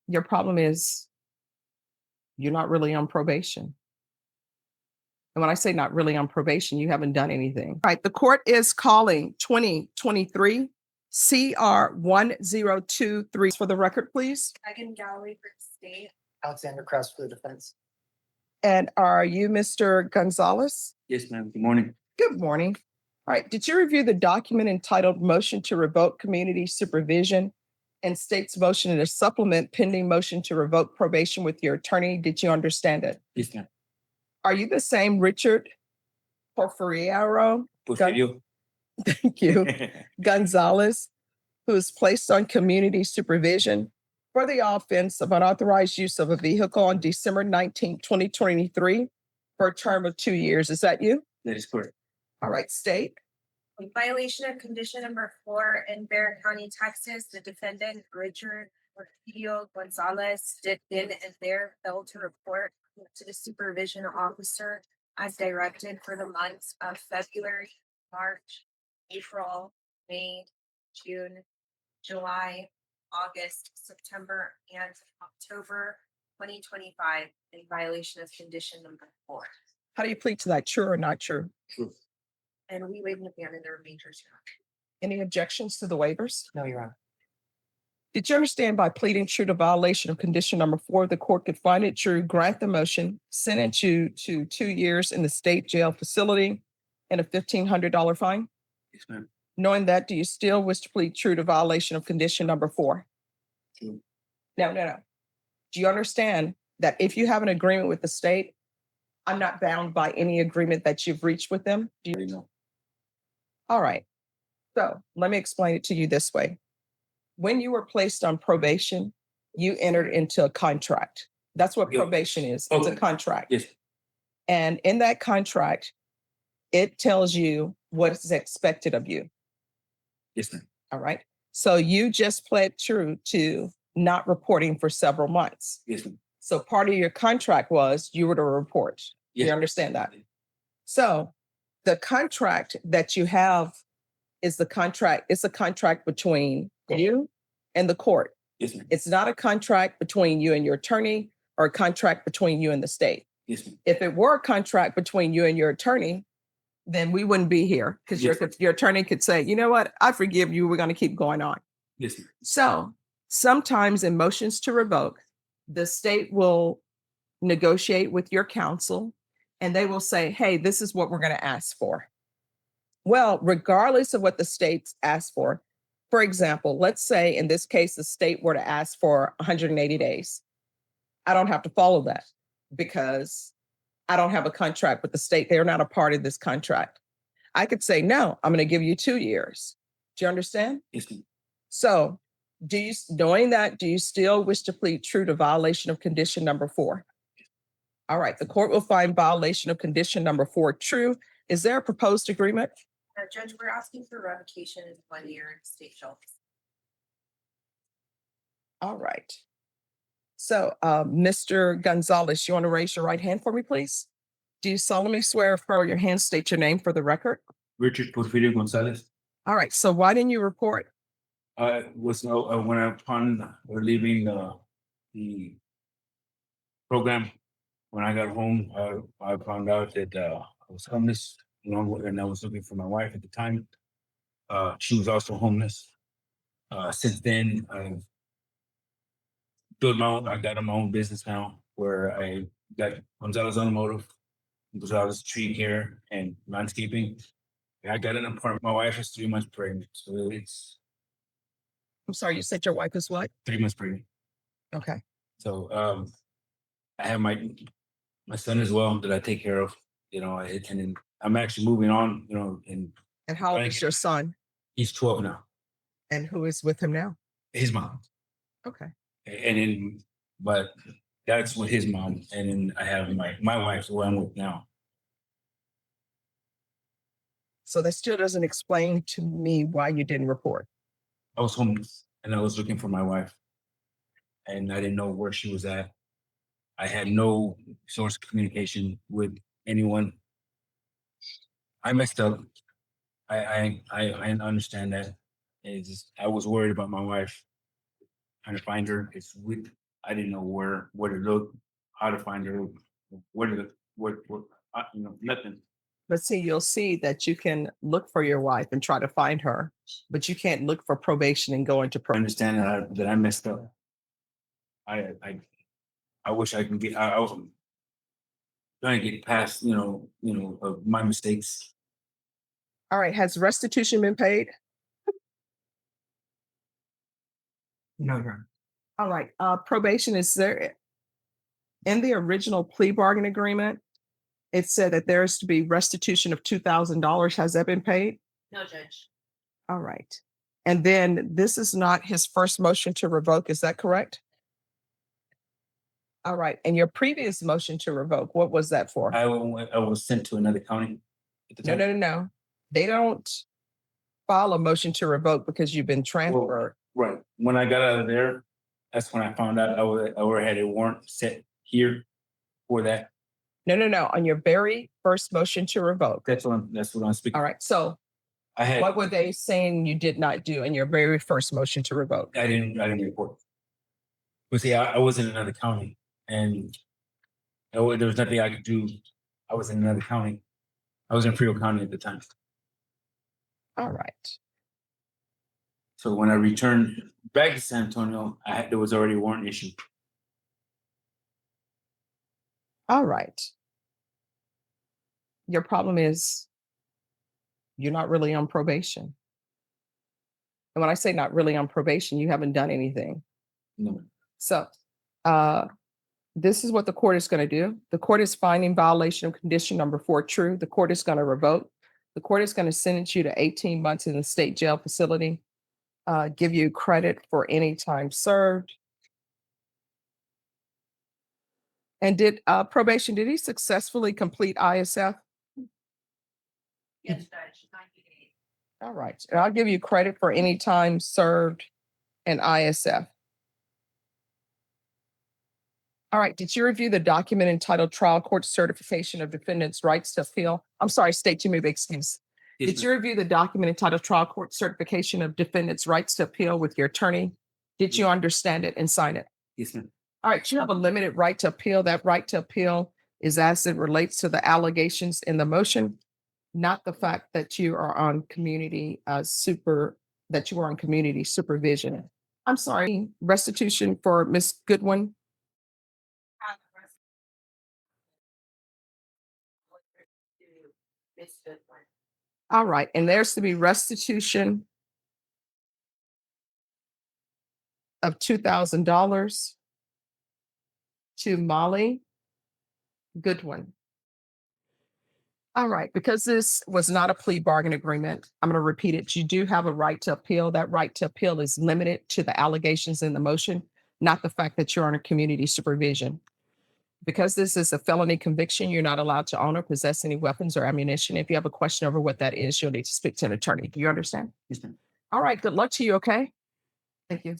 Your problem is you're not really on probation. And when I say not really on probation, you haven't done anything. All right, the court is calling 2023 CR 1023 for the record, please. Megan Galloway for the state. Alexander Krause for the defense. And are you Mr. Gonzalez? Yes, ma'am. Good morning. Good morning. All right, did you review the document entitled Motion to Revoke Community Supervision and state's motion to supplement pending motion to revoke probation with your attorney? Did you understand it? Yes, ma'am. Are you the same Richard Porfirio? Porfirio. Thank you. Gonzalez, who is placed on community supervision for the offense of unauthorized use of a vehicle on December 19, 2023 for a term of 2 years. Is that you? That is correct. All right, state. In violation of condition number 4 in Bexar County, Texas, the defendant Richard Porfirio Gonzalez did then and there failed to report to the supervision officer as directed for the months of February, March, April, May, June, July, August, September, and October 2025 in violation of condition number 4. How do you plead to that? True or not true? True. And we waive and abandon the remainders. Any objections to the waivers? No, Your Honor. Did you understand by pleading true to violation of condition number 4, the court could find it true, grant the motion, sentence you to 2 years in the state jail facility and a $1,500 fine? Yes, ma'am. Knowing that, do you still wish to plead true to violation of condition number 4? True. No. Do you understand that if you have an agreement with the state, I'm not bound by any agreement that you've reached with them? Do you know? All right. So let me explain it to you this way. When you were placed on probation, you entered into a contract. That's what Yeah. probation is. It's a Okay. contract. Yes. And in that contract, it tells you what is expected of you. Yes, ma'am. All right. So you just pled true to not reporting for several months. Yes, ma'am. So part of your contract was you were to report. Yes. You understand that? So the contract that you have is the contract. It's a contract between you and the court. Yes, ma'am. It's not a contract between you and your attorney or a contract between you and the state. Yes, ma'am. If it were a contract between you and your attorney, then we wouldn't be here because Yes. your attorney could say, you know what, I forgive you. We're going to keep going on. Yes, ma'am. So sometimes in motions to revoke, the state will negotiate with your counsel and they will say, hey, this is what we're going to ask for. Well, regardless of what the states ask for example, let's say in this case, the state were to ask for 180 days. I don't have to follow that because I don't have a contract with the state. They're not a part of this contract. I could say, no, I'm going to give you 2 years. Do you understand? Yes, ma'am. So knowing that, do you still wish to plead true to violation of condition number 4? All right, the court will find violation of condition number 4 true. Is there a proposed agreement? Judge, we're asking for revocation in 1 year in state jail. All right. So, Mr. Gonzalez, you want to raise your right hand for me, please? Do you solemnly swear or affirm your hand, state your name for the record? Richard Porfirio Gonzalez. All right, so why didn't you report? Was when upon leaving the program, when I got home, I found out that I was homeless, and I was looking for my wife at the time. She was also homeless. Since then, I've built I got my own business now where I got Gonzalez Automotive, Gonzalez Tree Care, and landscaping. I got an apartment. My wife is 3 months pregnant, so it's I'm sorry, you said your wife is what? 3 months pregnant. Okay. So I have my son as well that I take care of, and then I'm actually moving on, And how old is your son? he's 12 now. And who is with him now? His mom. Okay. And then, but that's with his mom. And then I have my wife, who I'm with now. So that still doesn't explain to me why you didn't report. I was homeless and I was looking for my wife. And I didn't know where she was at. I had no source of communication with anyone. I messed up. I understand that. It's just, I was worried about my wife, trying to find her. I didn't know where to look, how to find her, where to, nothing. But see, you'll see that you can look for your wife and try to find her, but you can't look for probation and go into I probation. understand that I messed up. I wish I can get, I was trying to get past, my mistakes. All right, has restitution been paid? No, Your Honor. All right, probation is there. In the original plea bargain agreement, it said that there is to be restitution of $2,000. Has that been paid? No, Judge. All right. And then this is not his first motion to revoke, is that correct? All right, and your previous motion to revoke, what was that for? I was sent to another county. At the No, time. no. They don't file a motion to revoke because you've been transferred. Right. When I got out of there, that's when I found out I already had a warrant set here for that. No. On your very first motion to revoke. That's what I'm speaking. All right, so I had, what were they saying you did not do in your very first motion to revoke? I didn't report. But see, I was in another county and there was nothing I could do. I was in another county. I was in Frio County at the time. All right. So when I returned back to San Antonio, there was already a warrant issued. All right. Your problem is you're not really on probation. And when I say not really on probation, you haven't done anything. No. So this is what the court is going to do. The court is finding violation of condition number 4 true. The court is going to revoke. The court is going to sentence you to 18 months in the state jail facility, give you credit for any time served. And did probation, did he successfully complete ISF? Yes, Judge. 90 days. All right. And I'll give you credit for any time served in ISF. All right. Did you review the document entitled Trial Court Certification of Defendant's Rights to Appeal? I'm sorry, State, you may be excused. Did you review the document entitled Trial Court Certification of Defendant's Rights to Appeal with your attorney? Did you understand it and sign it? Yes, ma'am. All right. You have a limited right to appeal. That right to appeal is as it relates to the allegations in the motion, not the fact that you are on community community supervision. I'm sorry, restitution for Ms. Goodwin. All right, and there's to be restitution of $2,000 to Molly Goodwin. All right, because this was not a plea bargain agreement, I'm going to repeat it. You do have a right to appeal. That right to appeal is limited to the allegations in the motion, not the fact that you're under community supervision. Because this is a felony conviction, you're not allowed to own or possess any weapons or ammunition. If you have a question over what that is, you'll need to speak to an attorney. Do you understand? Yes, ma'am. All right, good luck to you, okay? Thank you.